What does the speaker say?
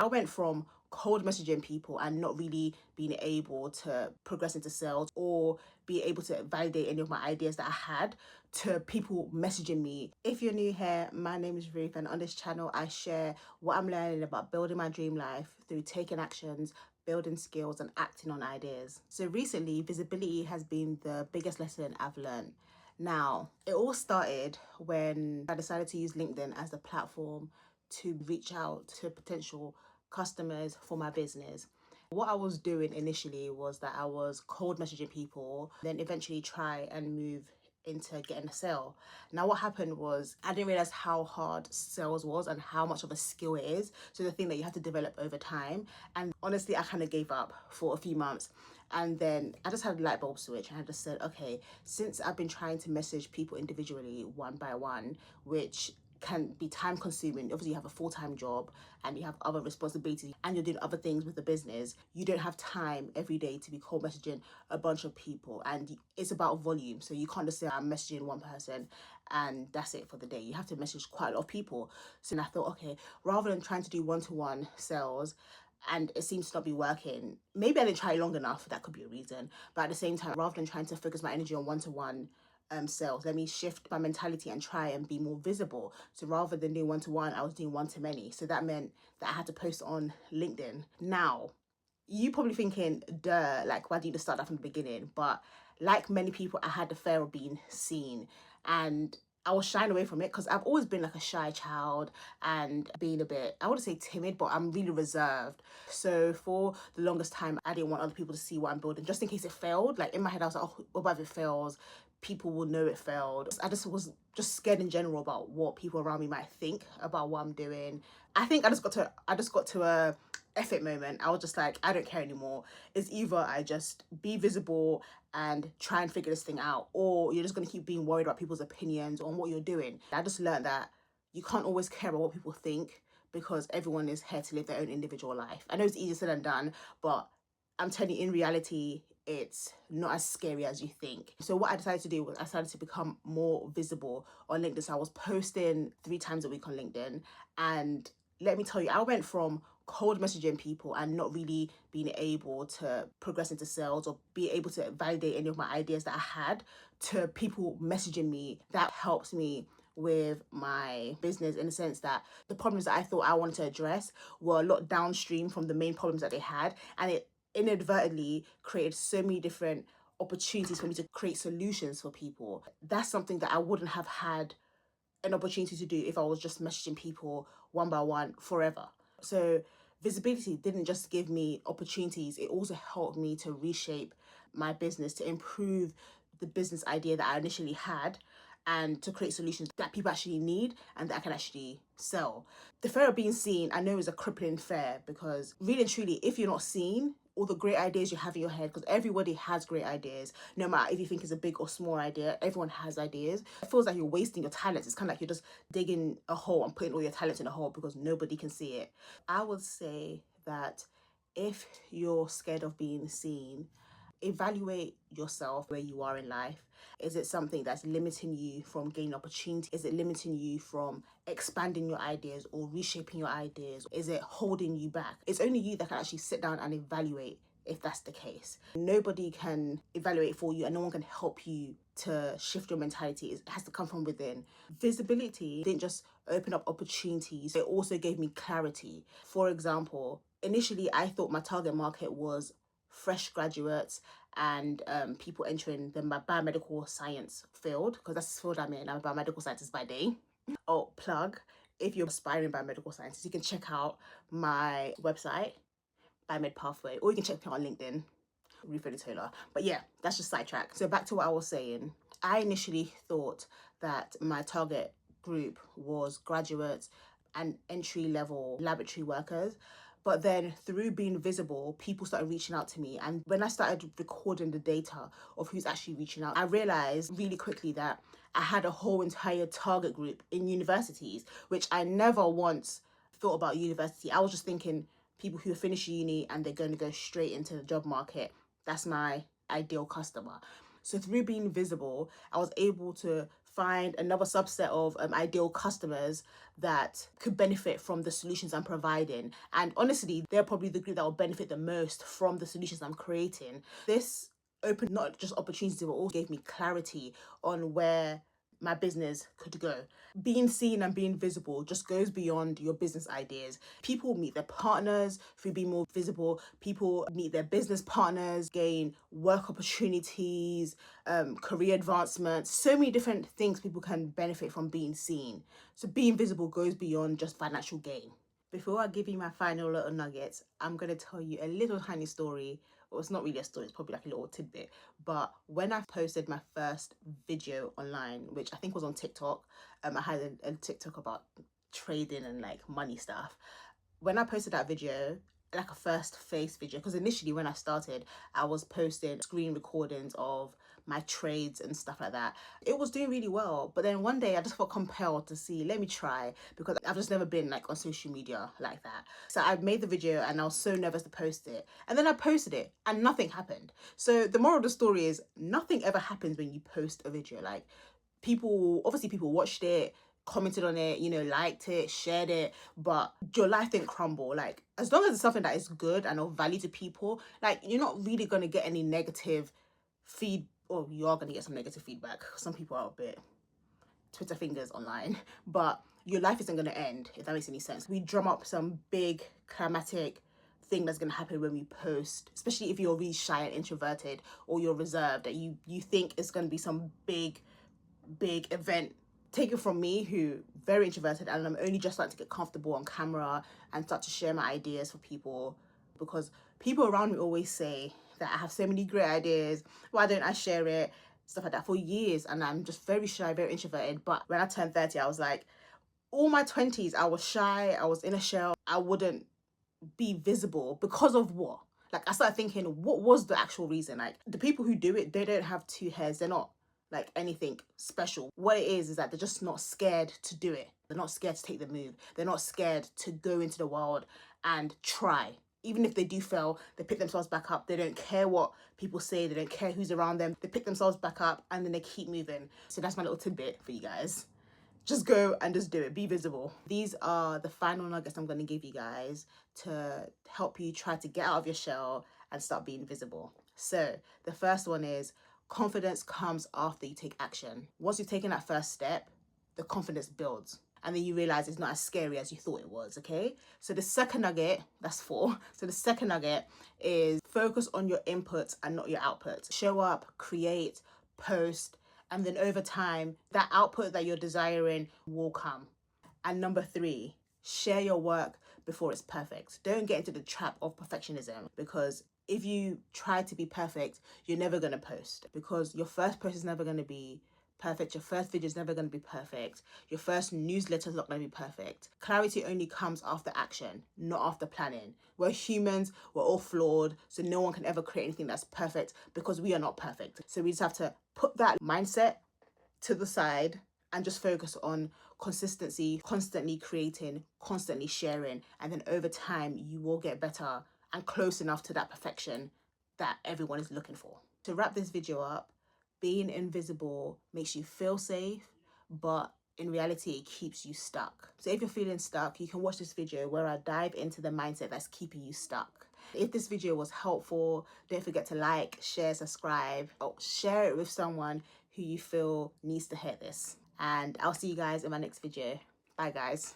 I went from cold messaging people and not really being able to progress into sales or be able to validate any of my ideas that I had to people messaging me. If you're new here, my name is Ruth, and on this channel I share what I'm learning about building my dream life through taking actions, building skills and acting on ideas. So recently, visibility has been the biggest lesson I've learned. Now, it all started when I decided to use LinkedIn as a platform to reach out to potential customers for my business. What I was doing initially was that I was cold messaging people, then eventually try and move into getting a sale. Now what happened was I didn't realize how hard sales was and how much of a skill it is. So the thing that you have to develop over time. And honestly, I kind of gave up for a few months. And then I just had a light bulb switch and I just said, okay, since I've been trying to message people individually one by one, which can be time consuming. Obviously you have a full-time job and you have other responsibilities and you're doing other things with the business. You don't have time every day to be cold messaging a bunch of people, and it's about volume. So you can't just say I'm messaging one person and that's it for the day. You have to message quite a lot of people. So then I thought, okay, rather than trying to do one-to-one sales and it seems to not be working, maybe I didn't try long enough, that could be a reason. But at the same time, rather than trying to focus my energy on one-to-one sales, let me shift my mentality and try and be more visible. So rather than doing one-to-one, I was doing one-to-many. So that meant that I had to post on LinkedIn. Now, you probably thinking, duh, like why didn't you start that from the beginning? But like many people, I had the fear of being seen, and I was shying away from it because I've always been like a shy child and being a bit, I wouldn't say timid, but I'm really reserved. So for the longest time, I didn't want other people to see what I'm building, just in case it failed. Like in my head, I was like, oh, what about if it fails? People will know it failed. I just was just scared in general about what people around me might think about what I'm doing. I think I just got to a effort moment. I was just like, I don't care anymore. It's either I just be visible and try and figure this thing out, or you're just going to keep being worried about people's opinions on what you're doing. I just learned that you can't always care about what people think because everyone is here to live their own individual life. I know it's easier said than done, but I'm telling you, in reality, it's not as scary as you think. So what I decided to do was I started to become more visible on LinkedIn. So I was posting 3 times a week on LinkedIn, and let me tell you, I went from cold messaging people and not really being able to progress into sales or be able to validate any of my ideas that I had to people messaging me. That helps me with my business in the sense that the problems that I thought I wanted to address were a lot downstream from the main problems that they had, and it inadvertently created so many different opportunities for me to create solutions for people. That's something that I wouldn't have had an opportunity to do if I was just messaging people one by one forever. So visibility didn't just give me opportunities, it also helped me to reshape my business, to improve the business idea that I initially had, and to create solutions that people actually need and that I can actually sell. The fear of being seen, I know, is a crippling fear because really and truly, if you're not seen, all the great ideas you have in your head, because everybody has great ideas, no matter if you think it's a big or small idea, everyone has ideas. It feels like you're wasting your talents. It's kind of like you're just digging a hole and putting all your talents in a hole because nobody can see it. I would say that if you're scared of being seen, evaluate yourself where you are in life. Is it something that's limiting you from gaining opportunity? Is it limiting you from expanding your ideas or reshaping your ideas? Is it holding you back? It's only you that can actually sit down and evaluate if that's the case. Nobody can evaluate for you and no one can help you to shift your mentality. It has to come from within. Visibility didn't just open up opportunities, it also gave me clarity. For example, initially I thought my target market was fresh graduates and people entering the biomedical science field, because that's the field I'm in. I'm a biomedical scientist by day. Oh, plug. If you're aspiring biomedical scientists, you can check out my website, Biomed Pathway, or you can check me out on LinkedIn, ruthodetolahq. But yeah, that's just sidetrack. So back to what I was saying. I initially thought that my target group was graduates and entry-level laboratory workers. But then through being visible, people started reaching out to me. And when I started recording the data of who's actually reaching out, I realized really quickly that I had a whole entire target group in universities, which I never once thought about university. I was just thinking people who finish uni and they're going to go straight into the job market. That's my ideal customer. So through being visible, I was able to find another subset of ideal customers that could benefit from the solutions I'm providing. And honestly, they're probably the group that will benefit the most from the solutions I'm creating. This opened not just opportunities, but also gave me clarity on where my business could go. Being seen and being visible just goes beyond your business ideas. People meet their partners through being more visible. People meet their business partners, gain work opportunities, career advancements, so many different things people can benefit from being seen. So being visible goes beyond just financial gain. Before I give you my final little nuggets, I'm going to tell you a little tiny story. Well, it's not really a story, it's probably like a little tidbit. But when I posted my first video online, which I think was on TikTok, I had a TikTok about trading and like money stuff. When I posted that video, like a first face video, because initially when I started, I was posting screen recordings of my trades and stuff like that. It was doing really well, but then one day I just felt compelled to see, let me try, because I've just never been like on social media like that. So I made the video and I was so nervous to post it, and then I posted it and nothing happened. So the moral of the story is nothing ever happens when you post a video. Like, people watched it, commented on it, liked it, shared it, but your life didn't crumble. Like, as long as it's something that is good and of value to people, like, you're not really going to get any negative feed, or you are going to get some negative feedback. Some people are a bit Twitter fingers online, but your life isn't going to end, if that makes any sense. We drum up some big climatic thing that's going to happen when we post, especially if you're really shy and introverted, or you're reserved, that you think it's going to be some big event. Take it from me, who very introverted, and I'm only just starting to get comfortable on camera and start to share my ideas for people, because people around me always say that I have so many great ideas, why don't I share it, stuff like that, for years. And I'm just very shy, very introverted. But when I turned 30, I was like, all my 20s I was shy, I was in a shell, I wouldn't be visible because of what? Like, I started thinking, what was the actual reason? Like, the people who do it, they don't have two heads, they're not like anything special. What it is that they're just not scared to do it. They're not scared to take the move. They're not scared to go into the world and try. Even if they do fail, they pick themselves back up. They don't care what people say. They don't care who's around them. They pick themselves back up and then they keep moving. So that's my little tidbit for you guys. Just go and just do it. Be visible. These are the final nuggets I'm going to give you guys to help you try to get out of your shell and start being visible. So the first one is, confidence comes after you take action. Once you've taken that first step, the confidence builds. And then you realize it's not as scary as you thought it was, okay? So the second nugget, that's 4. So the second nugget is, focus on your inputs and not your outputs. Show up, create, post, and then over time, that output that you're desiring will come. And number 3, share your work before it's perfect. Don't get into the trap of perfectionism, because if you try to be perfect, you're never going to post, because your first post is never going to be perfect. Your first video is never going to be perfect. Your first newsletter is not going to be perfect. Clarity only comes after action, not after planning. We're humans, we're all flawed, so no one can ever create anything that's perfect, because we are not perfect. So we just have to put that mindset to the side and just focus on consistency, constantly creating, constantly sharing, and then over time you will get better and close enough to that perfection that everyone is looking for. To wrap this video up, being invisible makes you feel safe, but in reality it keeps you stuck. So if you're feeling stuck, you can watch this video where I dive into the mindset that's keeping you stuck. If this video was helpful, don't forget to like, share, subscribe, or share it with someone who you feel needs to hear this. And I'll see you guys in my next video. Bye guys.